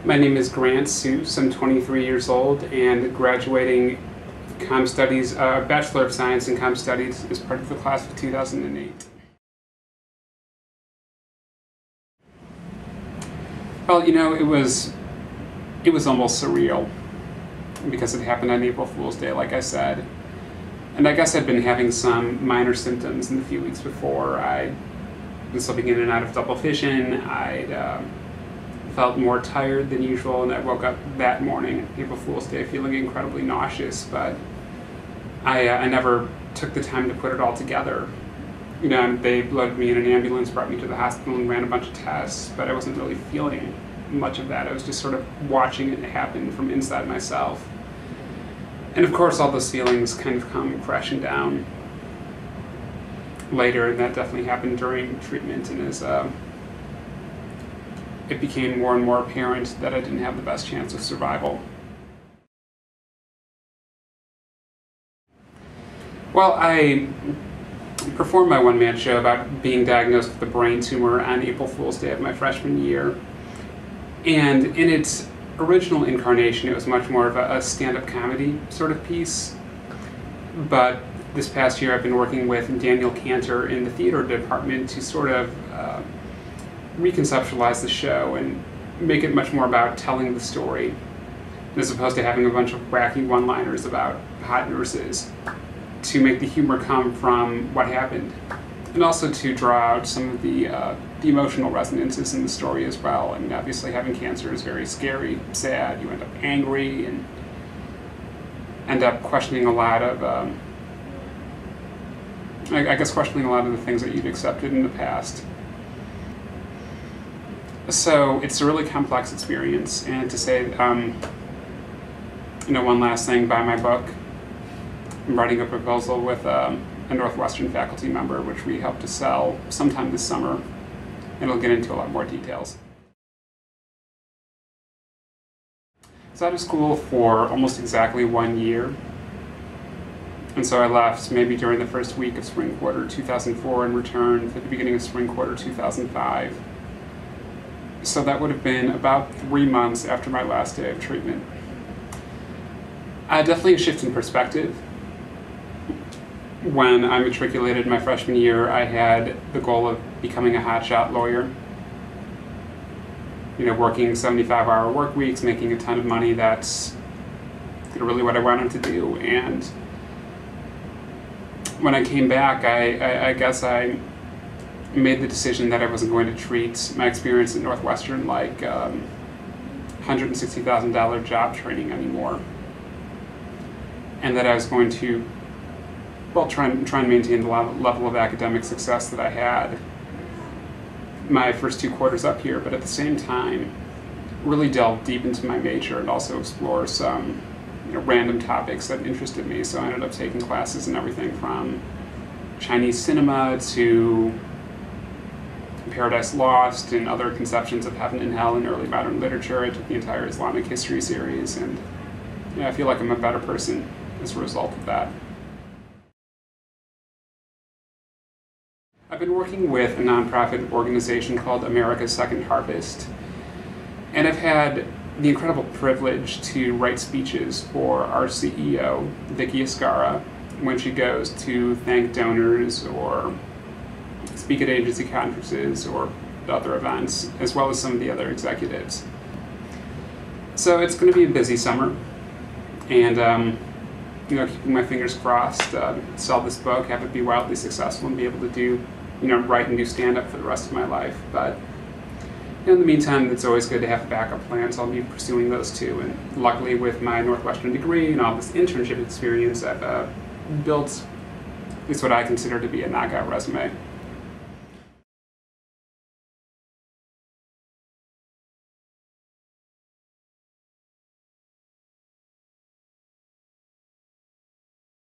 My name is Grant Suhs. I'm 23 years old and graduating Comm Studies, Bachelor of Science in Comm Studies as part of the class of 2008. Well, it was almost surreal because it happened on April Fool's Day, like I said. And I guess I'd been having some minor symptoms in the few weeks before. I'd been slipping in and out of double vision. I'd felt more tired than usual, and I woke up that morning, April Fool's Day, feeling incredibly nauseous, but I never took the time to put it all together. They loaded me in an ambulance, brought me to the hospital, and ran a bunch of tests, but I wasn't really feeling much of that. I was just sort of watching it happen from inside myself. And of course, all those feelings kind of come crashing down later, and that definitely happened during treatment, and as it became more and more apparent that I didn't have the best chance of survival. Well, I performed my one-man show about being diagnosed with a brain tumor on April Fool's Day of my freshman year. And in its original incarnation, it was much more of a stand-up comedy sort of piece. But this past year, I've been working with Daniel Cantor in the theater department to sort of reconceptualize the show and make it much more about telling the story, as opposed to having a bunch of wacky one-liners about hot nurses, to make the humor come from what happened, and also to draw out some of the emotional resonances in the story as well. I mean, obviously having cancer is very scary, sad. You end up angry and end up questioning a lot of, I guess questioning a lot of the things that you've accepted in the past. So it's a really complex experience, and to say, one last thing, buy my book. I'm writing a proposal with a Northwestern faculty member, which we hope to sell sometime this summer, and it'll get into a lot more details. I was out of school for almost exactly 1 year, and so I left maybe during the first week of spring quarter 2004 and returned at the beginning of spring quarter 2005. So that would have been about 3 months after my last day of treatment. Definitely a shift in perspective. When I matriculated my freshman year, I had the goal of becoming a hotshot lawyer. Working 75-hour work weeks, making a ton of money. That's really what I wanted to do. And when I came back, I guess I made the decision that I wasn't going to treat my experience at Northwestern like $160,000 job training anymore, and that I was going to, try and maintain the level of academic success that I had my first 2 quarters up here, but at the same time really delve deep into my major and also explore some random topics that interested me. So I ended up taking classes in everything from Chinese cinema to Paradise Lost and other conceptions of heaven and hell in early modern literature. I took the entire Islamic history series, and I feel like I'm a better person as a result of that. I've been working with a nonprofit organization called America's Second Harvest, and I've had the incredible privilege to write speeches for our CEO, Vicky Escara, when she goes to thank donors or speak at agency conferences or other events, as well as some of the other executives. So it's going to be a busy summer, and keeping my fingers crossed, sell this book, have it be wildly successful, and be able to do, write and do stand-up for the rest of my life. But in the meantime, it's always good to have a backup plan, so I'll be pursuing those too. And luckily, with my Northwestern degree and all this internship experience, I've built at least what I consider to be a knockout resume.